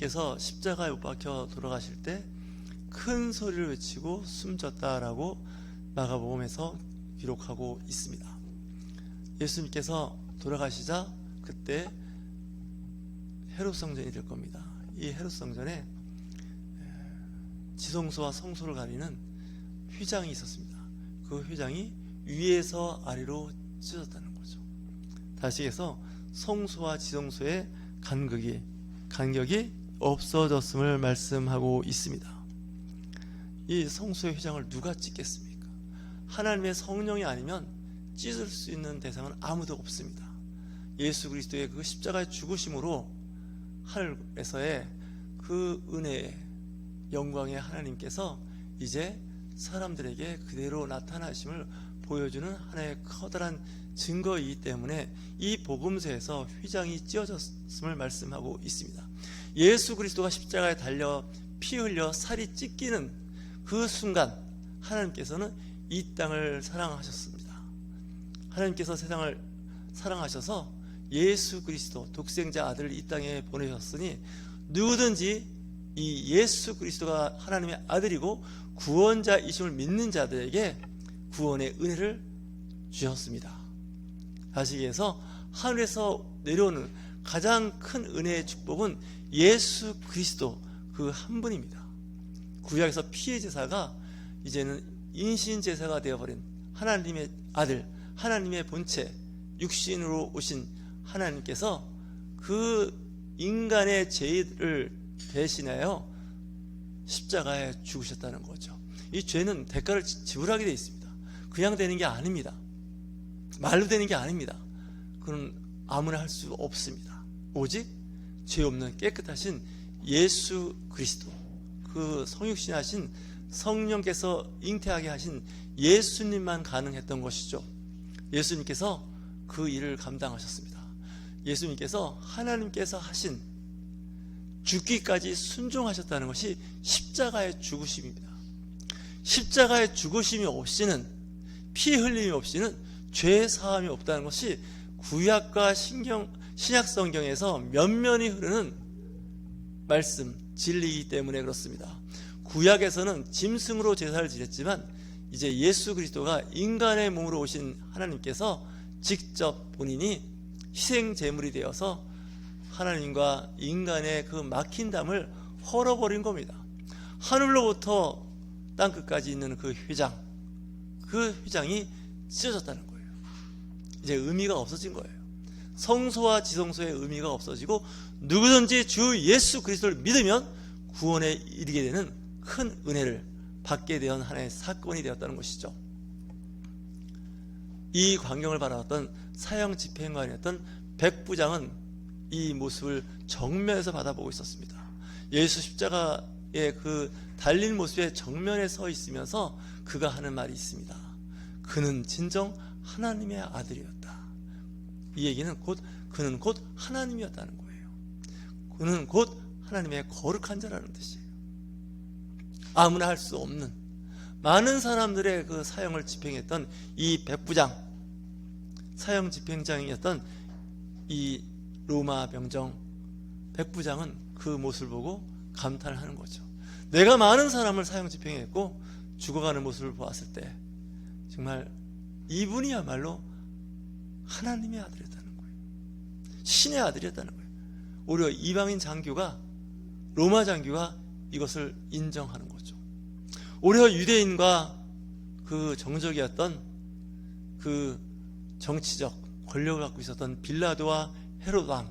예수님께서 십자가에 못 박혀 돌아가실 때 큰 소리를 외치고 숨졌다라고 마가복음에서 기록하고 있습니다. 예수님께서 돌아가시자 그때 헤롯 성전이 될 겁니다. 이 헤롯 성전에 지성소와 성소를 가리는 휘장이 있었습니다. 그 휘장이 위에서 아래로 찢어졌다는 거죠. 다시 해서 성소와 지성소의 간격이 없어졌음을 말씀하고 있습니다. 이 성소의 휘장을 누가 찢겠습니까? 하나님의 성령이 아니면 찢을 수 있는 대상은 아무도 없습니다. 예수 그리스도의 그 십자가의 죽으심으로 하늘에서의 그 은혜의 영광의 하나님께서 이제 사람들에게 그대로 나타나심을 보여주는 하나의 커다란 증거이기 때문에 이 복음서에서 휘장이 찢어졌음을 말씀하고 있습니다. 예수 그리스도가 십자가에 달려 피 흘려 살이 찢기는 그 순간 하나님께서는 이 땅을 사랑하셨습니다. 하나님께서 세상을 사랑하셔서 예수 그리스도 독생자 아들을 이 땅에 보내셨으니 누구든지 이 예수 그리스도가 하나님의 아들이고 구원자이심을 믿는 자들에게 구원의 은혜를 주셨습니다. 다시 얘기해서 하늘에서 내려오는 가장 큰 은혜의 축복은 예수 그리스도 그 한 분입니다. 구약에서 피의 제사가 이제는 인신 제사가 되어버린 하나님의 아들, 하나님의 본체, 육신으로 오신 하나님께서 그 인간의 죄를 대신하여 십자가에 죽으셨다는 거죠. 이 죄는 대가를 지불하게 되어 있습니다. 그냥 되는 게 아닙니다. 말로 되는 게 아닙니다. 그건 아무나 할 수 없습니다. 오직 죄 없는 깨끗하신 예수 그리스도, 그 성육신하신 성령께서 잉태하게 하신 예수님만 가능했던 것이죠. 예수님께서 그 일을 감당하셨습니다. 예수님께서 하나님께서 하신 죽기까지 순종하셨다는 것이 십자가의 죽으심입니다. 십자가의 죽으심이 없이는, 피 흘림이 없이는 죄 사함이 없다는 것이 구약과 신약 성경에서 면면이 흐르는 말씀, 진리이기 때문에 그렇습니다. 구약에서는 짐승으로 제사를 지냈지만 이제 예수 그리스도가 인간의 몸으로 오신 하나님께서 직접 본인이 희생 제물이 되어서 하나님과 인간의 그 막힌 담을 헐어버린 겁니다. 하늘로부터 땅끝까지 있는 그 휘장, 그 휘장이 찢어졌다는 거예요. 이제 의미가 없어진 거예요. 성소와 지성소의 의미가 없어지고 누구든지 주 예수 그리스도를 믿으면 구원에 이르게 되는 큰 은혜를 받게 된 하나의 사건이 되었다는 것이죠. 이 광경을 바라봤던 사형 집행관이었던 백부장은 이 모습을 정면에서 받아보고 있었습니다. 예수 십자가의 그 달린 모습의 정면에 서 있으면서 그가 하는 말이 있습니다. 그는 진정 하나님의 아들이었다. 이 얘기는 그는 곧 하나님이었다는 거예요. 그는 곧 하나님의 거룩한 자라는 뜻이에요. 아무나 할 수 없는 많은 사람들의 그 사형을 집행했던 이 백부장, 사형 집행장이었던 이 로마 병정 백부장은 그 모습을 보고 감탄을 하는 거죠. 내가 많은 사람을 사형 집행했고 죽어가는 모습을 보았을 때 정말 이분이야말로 하나님의 아들이었다는 거예요. 신의 아들이었다는 거예요. 오히려 이방인 장교가, 로마 장교가 이것을 인정하는 거죠. 오히려 유대인과 그 정적이었던 그 정치적 권력을 갖고 있었던 빌라도와 헤롯 왕,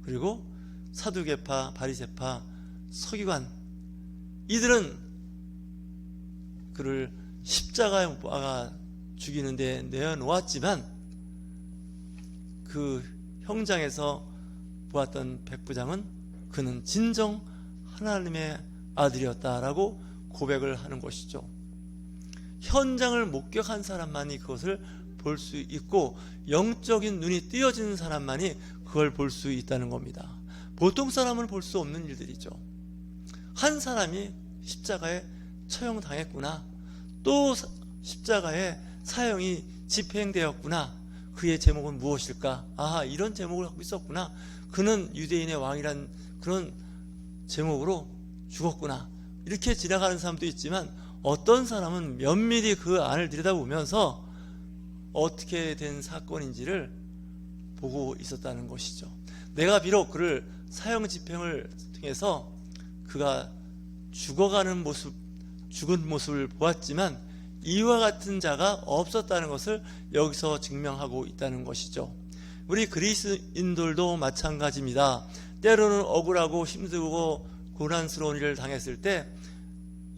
그리고 사두개파, 바리새파, 서기관, 이들은 그를 십자가에 못 박아 죽이는 데 내어놓았지만 그 형장에서 보았던 백부장은 그는 진정 하나님의 아들이었다라고 고백을 하는 것이죠. 현장을 목격한 사람만이 그것을 볼 수 있고 영적인 눈이 띄어지는 사람만이 그걸 볼 수 있다는 겁니다. 보통 사람은 볼 수 없는 일들이죠. 한 사람이 십자가에 처형당했구나, 또 십자가에 사형이 집행되었구나, 그의 제목은 무엇일까? 아, 이런 제목을 갖고 있었구나. 그는 유대인의 왕이란 그런 제목으로 죽었구나 이렇게 지나가는 사람도 있지만, 어떤 사람은 면밀히 그 안을 들여다보면서 어떻게 된 사건인지를 보고 있었다는 것이죠. 내가 비록 그를 사형 집행을 통해서 그가 죽어가는 모습, 죽은 모습을 보았지만 이와 같은 자가 없었다는 것을 여기서 증명하고 있다는 것이죠. 우리 그리스인들도 마찬가지입니다. 때로는 억울하고 힘들고 고난스러운 일을 당했을 때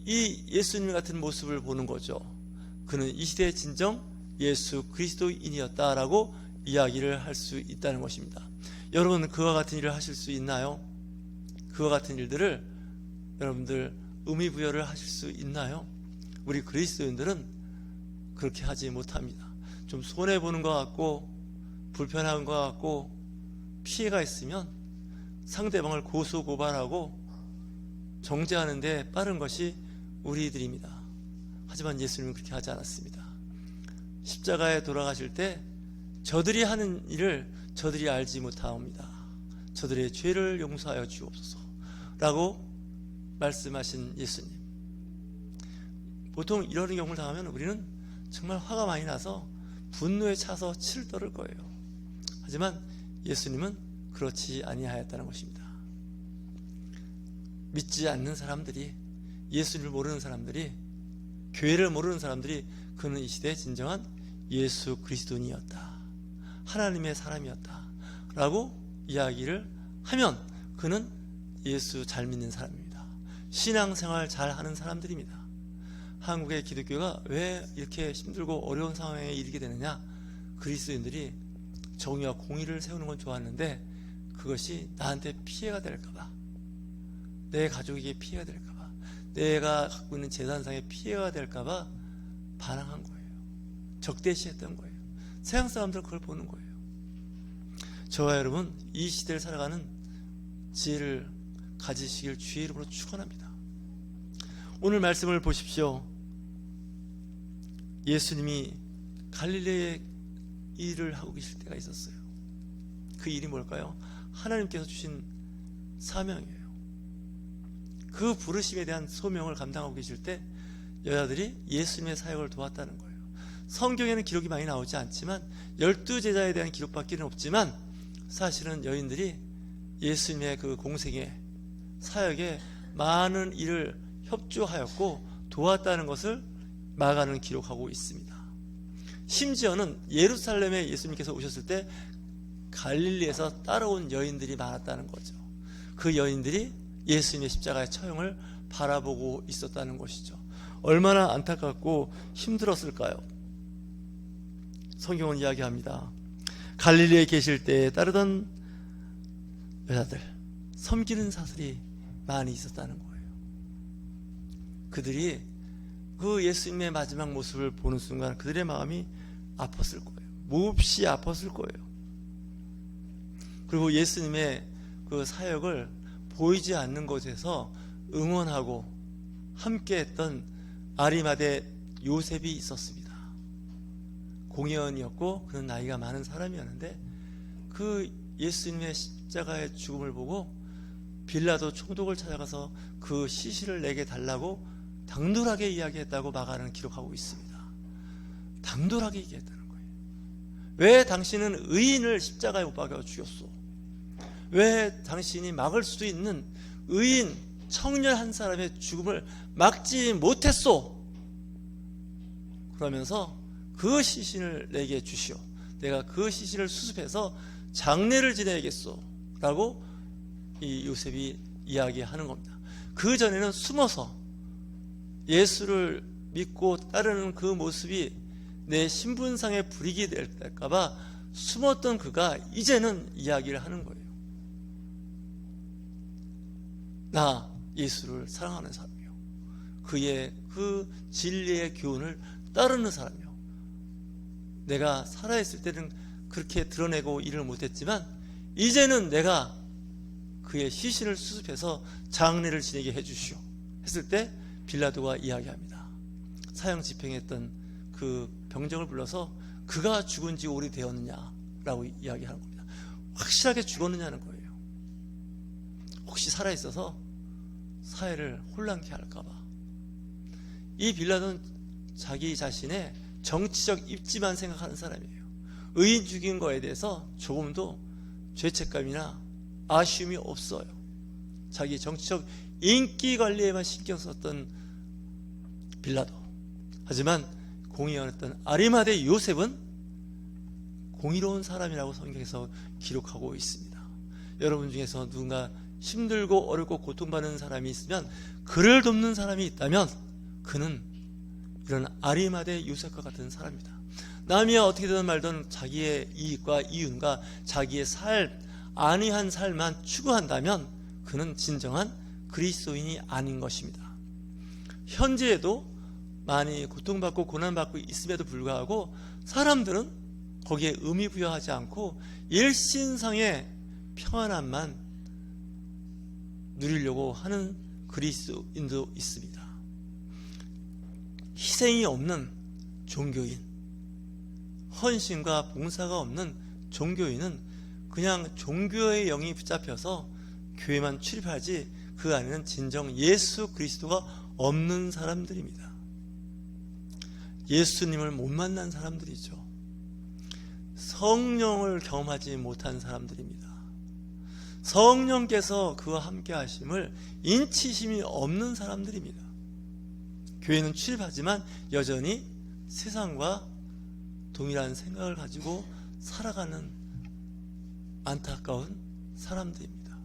이 예수님 같은 모습을 보는 거죠. 그는 이 시대의 진정 예수 그리스도인이었다라고 이야기를 할 수 있다는 것입니다. 여러분, 그와 같은 일을 하실 수 있나요? 그와 같은 일들을 여러분들 의미 부여를 하실 수 있나요? 우리 그리스도인들은 그렇게 하지 못합니다. 좀 손해보는 것 같고 불편한 것 같고 피해가 있으면 상대방을 고소고발하고 정죄하는 데 빠른 것이 우리들입니다. 하지만 예수님은 그렇게 하지 않았습니다. 십자가에 돌아가실 때 저들이 하는 일을 저들이 알지 못하옵니다. 저들의 죄를 용서하여 주옵소서 라고 말씀하신 예수님. 보통 이런 경우를 당하면 우리는 정말 화가 많이 나서 분노에 차서 치를 떨을 거예요. 하지만 예수님은 그렇지 아니하였다는 것입니다. 믿지 않는 사람들이, 예수를 모르는 사람들이, 교회를 모르는 사람들이 그는 이 시대의 진정한 예수 그리스도인이었다, 하나님의 사람이었다 라고 이야기를 하면 그는 예수 잘 믿는 사람입니다. 신앙생활 잘 하는 사람들입니다. 한국의 기독교가 왜 이렇게 힘들고 어려운 상황에 이르게 되느냐? 그리스도인들이 정의와 공의를 세우는 건 좋았는데 그것이 나한테 피해가 될까봐, 내 가족에게 피해가 될까봐, 내가 갖고 있는 재산상에 피해가 될까봐 반항한 거예요. 적대시했던 거예요. 세상 사람들은 그걸 보는 거예요. 저와 여러분, 이 시대를 살아가는 지혜를 가지시길 주의 이름으로 축원합니다. 오늘 말씀을 보십시오. 예수님이 갈릴리에 일을 하고 계실 때가 있었어요. 그 일이 뭘까요? 하나님께서 주신 사명이에요. 그 부르심에 대한 소명을 감당하고 계실 때 여자들이 예수님의 사역을 도왔다는 거예요. 성경에는 기록이 많이 나오지 않지만 12제자에 대한 기록밖에는 없지만 사실은 여인들이 예수님의 그 공생에, 사역에 많은 일을 협조하였고 도왔다는 것을 마가는 기록하고 있습니다. 심지어는 예루살렘에 예수님께서 오셨을 때 갈릴리에서 따라온 여인들이 많았다는 거죠. 그 여인들이 예수님의 십자가의 처형을 바라보고 있었다는 것이죠. 얼마나 안타깝고 힘들었을까요? 성경은 이야기합니다. 갈릴리에 계실 때 따르던 여자들, 섬기는 사슬이 많이 있었다는 거예요. 그들이 그 예수님의 마지막 모습을 보는 순간 그들의 마음이 아팠을 거예요. 몹시 아팠을 거예요. 그리고 예수님의 그 사역을 보이지 않는 곳에서 응원하고 함께했던 아리마대 요셉이 있었습니다. 공회원이었고 그는 나이가 많은 사람이었는데 그 예수님의 십자가의 죽음을 보고 빌라도 총독을 찾아가서 그 시신을 내게 달라고 당돌하게 이야기했다고 마가는 기록하고 있습니다. 당돌하게 얘기했다는 거예요. 왜 당신은 의인을 십자가에 못 박아 죽였소? 왜 당신이 막을 수도 있는 의인 청년 한 사람의 죽음을 막지 못했소? 그러면서 그 시신을 내게 주시오. 내가 그 시신을 수습해서 장례를 지내야겠소 라고 이 요셉이 이야기하는 겁니다. 그 전에는 숨어서 예수를 믿고 따르는 그 모습이 내 신분상에 불이익이 될까봐 숨었던 그가 이제는 이야기를 하는 거예요. 나 예수를 사랑하는 사람이요, 그의 그 진리의 교훈을 따르는 사람이요, 내가 살아있을 때는 그렇게 드러내고 일을 못했지만 이제는 내가 그의 시신을 수습해서 장례를 지내게 해주시오 했을 때 빌라도가 이야기합니다. 사형 집행했던 그 병정을 불러서 그가 죽은 지 오래되었느냐라고 이야기하는 겁니다. 확실하게 죽었느냐는 거예요. 혹시 살아있어서 사회를 혼란케 할까봐. 이 빌라도는 자기 자신의 정치적 입지만 생각하는 사람이에요. 의인 죽인 거에 대해서 조금도 죄책감이나 아쉬움이 없어요. 자기 정치적 인기 관리에만 신경 썼던 빌라도. 하지만 공의원했던 아리마대 요셉은 공의로운 사람이라고 성경에서 기록하고 있습니다. 여러분 중에서 누군가 힘들고 어렵고 고통받는 사람이 있으면, 그를 돕는 사람이 있다면 그는 이런 아리마대 요셉과 같은 사람입니다. 남이 어떻게든 말든 자기의 이익과 이윤과 자기의 안위한 삶만 추구한다면 그는 진정한 그리스도인이 아닌 것입니다. 현재에도 많이 고통받고 고난받고 있음에도 불구하고 사람들은 거기에 의미 부여하지 않고 일신상의 평안함만 누리려고 하는 그리스도인도 있습니다. 희생이 없는 종교인, 헌신과 봉사가 없는 종교인은 그냥 종교의 영이 붙잡혀서 교회만 출입하지 그 안에는 진정 예수 그리스도가 없는 사람들입니다. 예수님을 못 만난 사람들이죠. 성령을 경험하지 못한 사람들입니다. 성령께서 그와 함께 하심을 인치심이 없는 사람들입니다. 교회는 출입하지만 여전히 세상과 동일한 생각을 가지고 살아가는 안타까운 사람들입니다.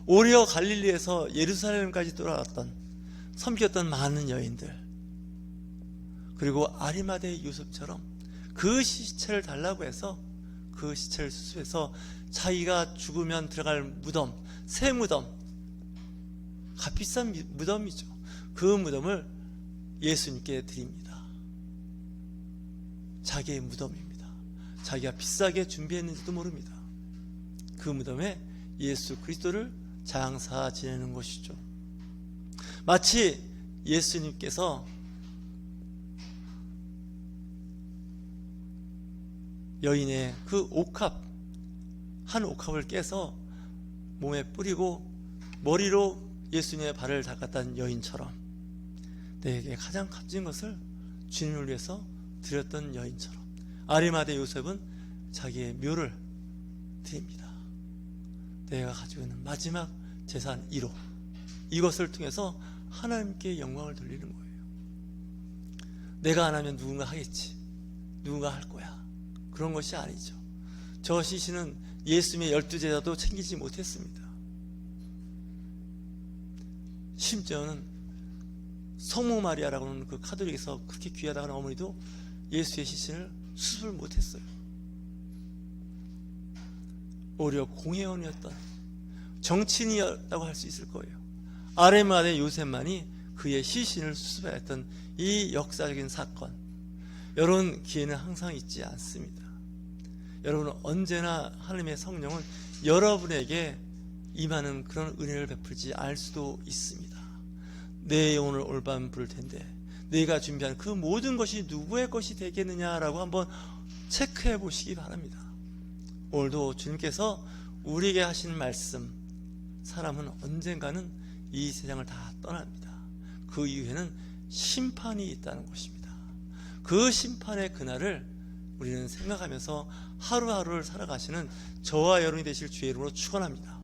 오히려 갈릴리에서 예루살렘까지 돌아갔던, 섬겼던 많은 여인들, 그리고 아리마대 요셉처럼 그 시체를 달라고 해서 그 시체를 수습해서 자기가 죽으면 들어갈 무덤, 새 무덤, 값비싼 무덤이죠. 그 무덤을 예수님께 드립니다. 자기의 무덤입니다. 자기가 비싸게 준비했는지도 모릅니다. 그 무덤에 예수 그리스도를 장사 지내는 것이죠. 마치 예수님께서 여인의 그 한 옥합을 깨서 몸에 뿌리고 머리로 예수님의 발을 닦았던 여인처럼, 내게 가장 값진 것을 주님을 위해서 드렸던 여인처럼, 아리마대 요셉은 자기의 묘를 드립니다. 내가 가지고 있는 마지막 재산 1호, 이것을 통해서 하나님께 영광을 돌리는 거예요. 내가 안 하면 누군가 하겠지, 누군가 할 거야, 그런 것이 아니죠. 저 시신은 예수님의 12제자도 챙기지 못했습니다. 심지어는 성모 마리아라고 하는 그 카톨릭에서 그렇게 귀하다고 하는 어머니도 예수의 시신을 수습을 못했어요. 오히려 공회원이었던 정치인이었다고 할 수 있을 거예요. 아리마대 요셉만이 그의 시신을 수습했던 이 역사적인 사건, 여러분 기회는 항상 있지 않습니다. 여러분은 언제나 하나님의 성령은 여러분에게 임하는 그런 은혜를 베풀지 않을 수도 있습니다. 내 영혼을 올밤 부를 텐데 내가 준비한 그 모든 것이 누구의 것이 되겠느냐라고 한번 체크해 보시기 바랍니다. 오늘도 주님께서 우리에게 하신 말씀, 사람은 언젠가는 이 세상을 다 떠납니다. 그 이후에는 심판이 있다는 것입니다. 그 심판의 그날을 우리는 생각하면서 하루하루를 살아가시는 저와 여러분이 되실 주의 이름으로 축원합니다.